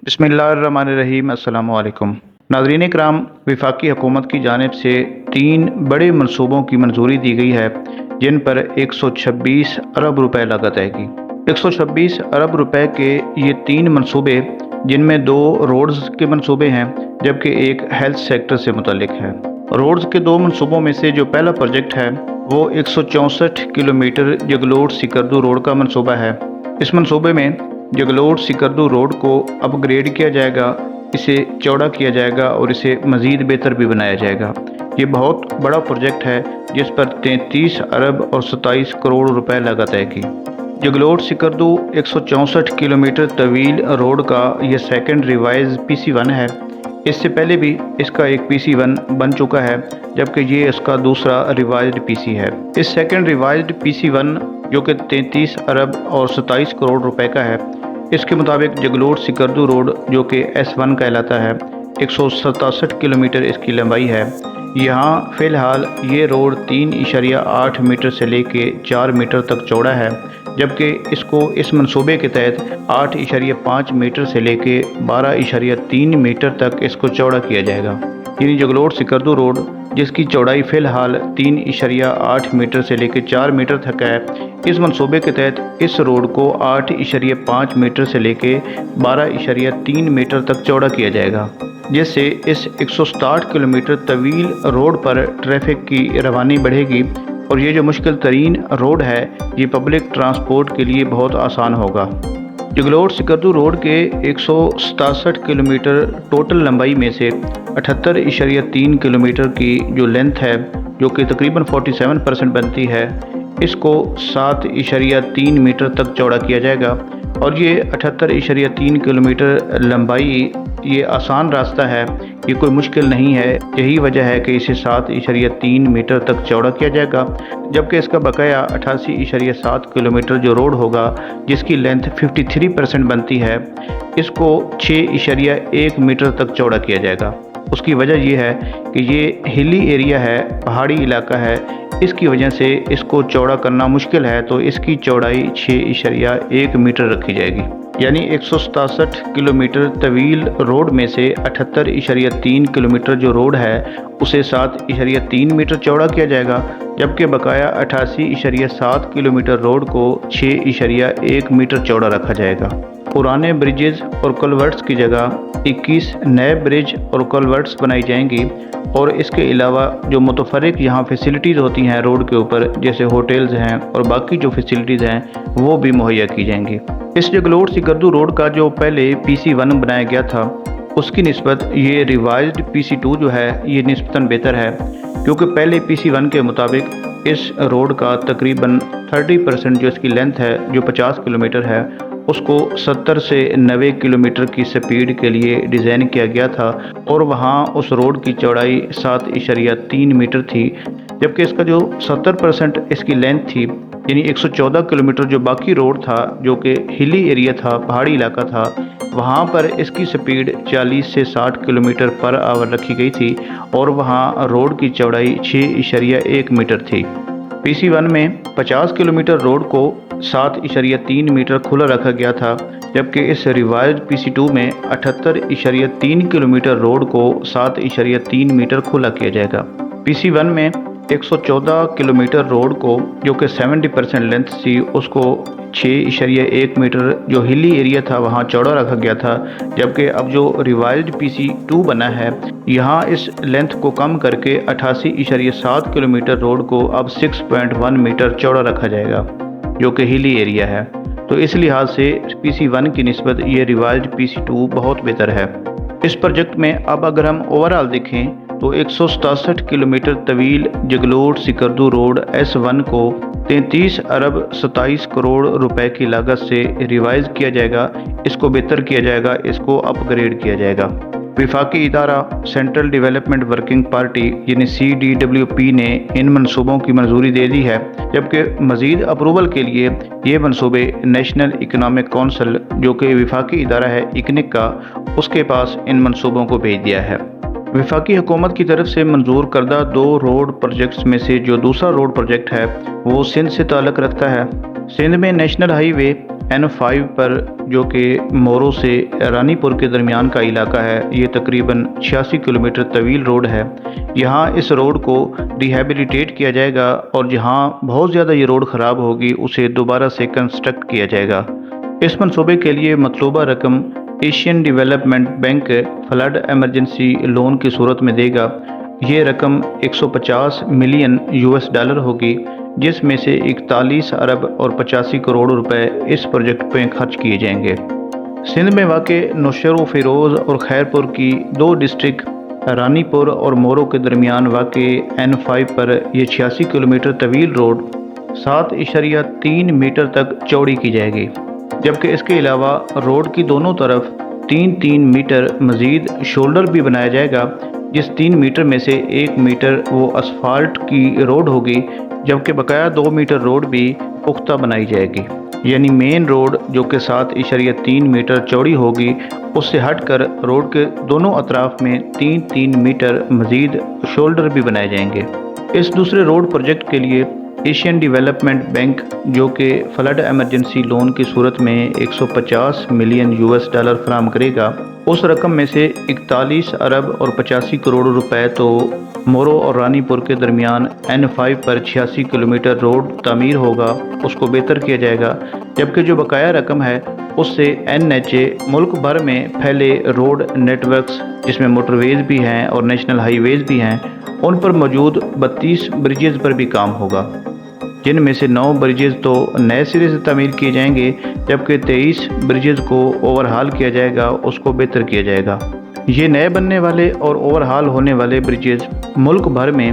बिस्मिल्लाहिर्रहमानिर्रहीम। अस्सलाम वालेकुम नाज़रीन कराम, वफाकी हुकूमत की जानिब से 3 बड़े मनसूबों की मंजूरी दी गई है जिन पर 126 अरब रुपए लागत आएगी। 126 अरब रुपए के ये 3 मनसूबे, जिनमें 2 रोड्स के मनसूबे हैं जबकि एक हेल्थ सेक्टर से मुतल्लिक है। रोड्स के 2 मनसूबों में से जो पहला प्रोजेक्ट है वो 164 किलोमीटर जगलोट सिकरदू रोड का मनसूबा है। इस मनसूबे में जगलोट सिकरदू रोड को अपग्रेड किया जाएगा, इसे चौड़ा किया जाएगा और इसे मज़ीद बेहतर भी बनाया जाएगा। ये बहुत बड़ा प्रोजेक्ट है जिस पर 33 अरब और 27 करोड़ रुपए लागत आएगी। जगलोट सिकरदू 164 किलोमीटर तवील रोड का यह सेकंड रिवाइज PC1 है। इससे पहले भी इसका एक PC1 बन चुका है, जबकि ये इसका दूसरा रिवाइज्ड PC है। इस सेकंड रिवाइज्ड PC1 जो कि 33 अरब और 27 करोड़ रुपए का है, इसके मुताबिक जगलोट सिकरदू रोड जो कि S1 कहलाता है, 167 किलोमीटर इसकी लंबाई है। यहाँ फ़िलहाल ये रोड 3.8 मीटर से लेके 4 मीटर तक चौड़ा है, जबकि इसको इस मंसूबे के तहत 8.5 मीटर से लेके 12.3 मीटर तक इसको चौड़ा किया जाएगा। यानी जगलोट सिकरदू रोड जिसकी चौड़ाई फ़िलहाल 3.8 मीटर से लेकर 4 मीटर तक है, इस मंसूबे के तहत इस रोड को 8.5 मीटर से लेकर 12.3 मीटर तक चौड़ा किया जाएगा, जिससे इस 160 किलोमीटर तवील रोड पर ट्रैफिक की रवानी बढ़ेगी और ये जो मुश्किल तरीन रोड है ये पब्लिक ट्रांसपोर्ट के लिए बहुत आसान होगा। जगलोट सिकरदू रोड के 167 किलोमीटर टोटल लंबाई में से 78.3 किलोमीटर की जो लेंथ है, जो कि तकरीबन 47% बनती है, इसको 7.3 मीटर तक चौड़ा किया जाएगा। और ये 78.3 किलोमीटर लंबाई ये आसान रास्ता है, ये कोई मुश्किल नहीं है। यही वजह है कि इसे 7.3 मीटर तक चौड़ा किया जाएगा, जबकि इसका बकाया 88.7 किलोमीटर जो रोड होगा जिसकी लेंथ 53% बनती है, इसको 6.1 मीटर तक चौड़ा किया जाएगा। उसकी वजह यह है कि ये हिली एरिया है, पहाड़ी इलाका है, इसकी वजह से इसको चौड़ा करना मुश्किल है, तो इसकी चौड़ाई 6.1 मीटर रखी जाएगी। यानी 167 किलोमीटर तवील रोड में से 78.3 किलोमीटर जो रोड है उसे 7.3 मीटर चौड़ा किया जाएगा, जबकि बकाया 88.7 किलोमीटर रोड को 6.1 मीटर चौड़ा रखा जाएगा। पुराने ब्रिजेस और कलवर्ट्स की जगह 21 नए ब्रिज और कलवर्ट्स बनाई जाएंगी और इसके अलावा जो मुतफर्रिक यहाँ फैसिलिटीज़ होती हैं रोड के ऊपर, जैसे होटल्स हैं और बाकी जो फैसिलिटीज़ हैं वो भी मुहैया की जाएंगी। इस जगलोट सिकरदू रोड का जो पहले PC1 बनाया गया था उसकी निस्बत ये रिवाइज्ड PC2 जो है ये निस्बतन बेहतर है, क्योंकि पहले PC1 के मुताबिक इस रोड का तकरीबन 30% जो इसकी लेंथ है जो 50 किलोमीटर है उसको 70 से 90 किलोमीटर की स्पीड के लिए डिज़ाइन किया गया था और वहाँ उस रोड की चौड़ाई 7.3 मीटर थी, जबकि इसका जो 70% इसकी लेंथ थी, यानी 114 किलोमीटर जो बाकी रोड था जो कि हिली एरिया था, पहाड़ी इलाका था, वहाँ पर इसकी स्पीड 40 से 60 किलोमीटर पर आवर रखी गई थी और वहाँ रोड की चौड़ाई 6.1 मीटर थी। PC1 में 50 किलोमीटर रोड को 7.3 मीटर खुला रखा गया था, जबकि इस रिवाइज्ड PC2 में 78.3 किलोमीटर रोड को 7.3 मीटर खुला किया जाएगा। PC1 में 114 किलोमीटर रोड को जो कि 70% लेंथ थी उसको 6.1 मीटर जो हिली एरिया था वहाँ चौड़ा रखा गया था, जबकि अब जो रिवाइज्ड PC2 बना है यहाँ इस लेंथ को कम करके 88.7 किलोमीटर रोड को अब 6.1 मीटर चौड़ा रखा जाएगा जो कि हिली एरिया है। तो इस लिहाज से PC1 की निस्बत ये रिवाइज्ड PC2 बहुत बेहतर है। इस प्रोजेक्ट में अब अगर हम ओवरऑल देखें तो 167 किलोमीटर तवील जगलोट सिकरदू रोड S1 को 33 अरब 27 करोड़ रुपए की लागत से रिवाइज किया जाएगा, इसको बेहतर किया जाएगा, इसको अपग्रेड किया जाएगा। वफाकी इदारा सेंट्रल डेवलपमेंट वर्किंग पार्टी यानी CDWP ने इन मनसूबों की मंजूरी दे दी है, जबकि मज़ीद अप्रूवल के लिए ये मनसूबे नेशनल इकनॉमिक कौंसिल जो कि वफाकी इदारा है इकनिक का, उसके पास इन मनसूबों को भेज दिया है। वफाकी हुकूमत की तरफ से मंजूर करदा 2 रोड प्रोजेक्ट्स में से जो दूसरा रोड प्रोजेक्ट है वो सिंध से ताल्लुक़ रखता है। सिंध में नेशनल हाईवे N5 پر جو کہ مورو سے رانی پور کے درمیان کا علاقہ ہے، یہ تقریباً 86 کلومیٹر طویل روڈ ہے۔ یہاں اس روڈ کو ریہیبلیٹیٹ کیا جائے گا اور جہاں بہت زیادہ یہ روڈ خراب ہوگی اسے دوبارہ سے کنسٹرکٹ کیا جائے گا۔ اس منصوبے کے لیے مطلوبہ رقم Asian development bank flood emergency loan کی صورت میں دے گا۔ یہ رقم 150 ملین $US ہوگی، جس میں سے 41 ارب اور 85 کروڑ روپے اس پروجیکٹ پہ خرچ کیے جائیں گے۔ سندھ میں واقع نوشہر و فیروز اور خیرپور کی دو ڈسٹرکٹ رانی پور اور مورو کے درمیان واقع N5 پر یہ 86 کلومیٹر طویل روڈ 7.3 میٹر تک چوڑی کی جائے گی، جبکہ اس کے علاوہ روڈ کی دونوں طرف 3 میٹر مزید شولڈر بھی بنایا جائے گا، جس 3 میٹر میں سے 1 میٹر وہ اسفالٹ کی روڈ ہوگی، جبکہ بقایا 2 میٹر روڈ بھی پختہ بنائی جائے گی۔ یعنی مین روڈ جو کہ 7.3 میٹر چوڑی ہوگی، اس سے ہٹ کر روڈ کے دونوں اطراف میں 3 میٹر مزید شولڈر بھی بنائے جائیں گے۔ اس دوسرے روڈ پروجیکٹ کے لیے ایشین ڈیولپمنٹ بینک جو کہ فلڈ ایمرجنسی لون کی صورت میں 150 ملین $US فراہم کرے گا، اس رقم میں سے 41 ارب اور 85 کروڑ روپے تو مورو اور رانی پور کے درمیان N5 پر 86 کلومیٹر روڈ تعمیر ہوگا، اس کو بہتر کیا جائے گا، جبکہ جو بقایا رقم ہے اس سے NHA ملک بھر میں پھیلے روڈ نیٹ ورکس، جس میں موٹر ویز بھی ہیں اور نیشنل ہائی ویز بھی ہیں، ان پر موجود 32 برجز پر بھی کام ہوگا، جن میں سے 9 برجز تو نئے سرے سے تعمیر کیے جائیں گے، جبکہ 23 برجز کو اوور ہال کیا جائے گا، اس کو بہتر کیا جائے گا۔ یہ نئے بننے والے اور اوور ہال ہونے والے برجز ملک بھر میں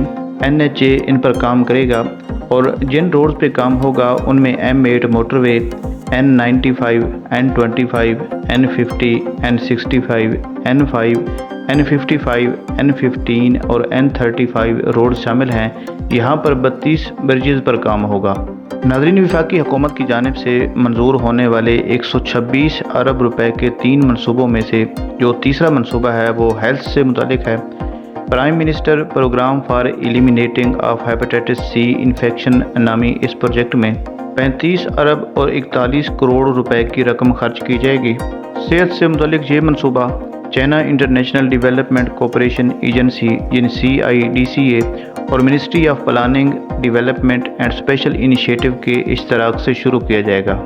NHA ان پر کام کرے گا، اور جن روڈز پہ کام ہوگا ان میں M8 موٹر وے، N95، N25، N50، N65، N5، N55، N15 اور N35 روڈ شامل ہیں۔ یہاں پر 32 برجز پر کام ہوگا۔ ناظرین، وفاقی حکومت کی جانب سے منظور ہونے والے 126 ارب روپے کے 3 منصوبوں میں سے جو تیسرا منصوبہ ہے وہ ہیلتھ سے متعلق ہے۔ Prime minister programme for eliminating of hepatitis C infection نامی اس پروجیکٹ میں 35 ارب اور 41 کروڑ روپے کی رقم خرچ کی جائے گی۔ صحت سے متعلق یہ منصوبہ China international development cooperation agency یعنی CIDCA اور ministry of planning, development and special initiative کے اشتراک سے شروع کیا جائے گا۔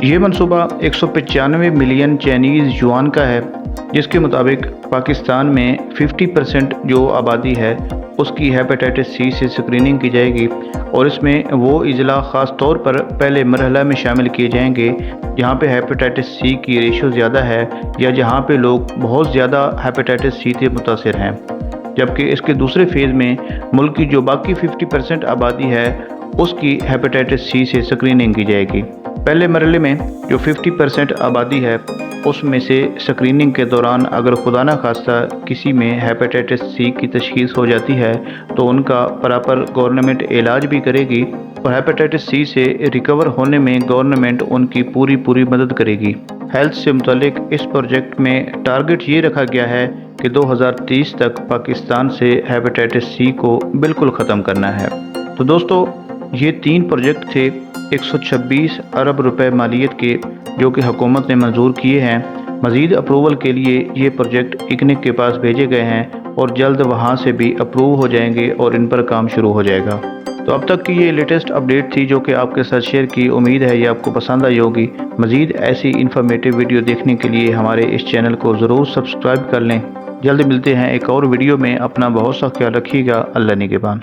یہ منصوبہ 195 ملین چائنیز یوان کا ہے، جس کے مطابق پاکستان میں 50% جو آبادی ہے اس کی ہیپیٹائٹس سی سے سکریننگ کی جائے گی، اور اس میں وہ اضلاع خاص طور پر پہلے مرحلہ میں شامل کیے جائیں گے جہاں پہ ہیپیٹائٹس سی کی ریشو زیادہ ہے یا جہاں پہ لوگ بہت زیادہ ہیپیٹائٹس سی سے متاثر ہیں، جبکہ اس کے دوسرے فیز میں ملک کی جو باقی 50% آبادی ہے اس کی ہیپیٹائٹس سی سے سکریننگ کی جائے گی۔ پہلے مرحلے میں جو 50% آبادی ہے اس میں سے سکریننگ کے دوران اگر خدا نہ خواستہ کسی میں ہیپیٹائٹس سی کی تشخیص ہو جاتی ہے تو ان کا پراپر گورنمنٹ علاج بھی کرے گی، اور ہیپیٹائٹس سی سے ریکور ہونے میں گورنمنٹ ان کی پوری مدد کرے گی۔ ہیلتھ سے متعلق اس پروجیکٹ میں ٹارگٹ یہ رکھا گیا ہے کہ 2030 تک پاکستان سے ہیپیٹائٹس سی کو بالکل ختم کرنا ہے۔ تو دوستو، یہ 3 پروجیکٹ تھے 126 ارب روپے مالیت کے، جو کہ حکومت نے منظور کیے ہیں۔ مزید اپروول کے لیے یہ پروجیکٹ اکنک کے پاس بھیجے گئے ہیں اور جلد وہاں سے بھی اپروو ہو جائیں گے اور ان پر کام شروع ہو جائے گا۔ تو اب تک کی یہ لیٹسٹ اپڈیٹ تھی جو کہ آپ کے ساتھ شیئر کی، امید ہے یہ آپ کو پسند آئی ہوگی۔ مزید ایسی انفارمیٹیو ویڈیو دیکھنے کے لیے ہمارے اس چینل کو ضرور سبسکرائب کر لیں۔ جلد ملتے ہیں ایک اور ویڈیو میں، اپنا بہت سا خیال رکھیے گا۔ اللہ نگہبان۔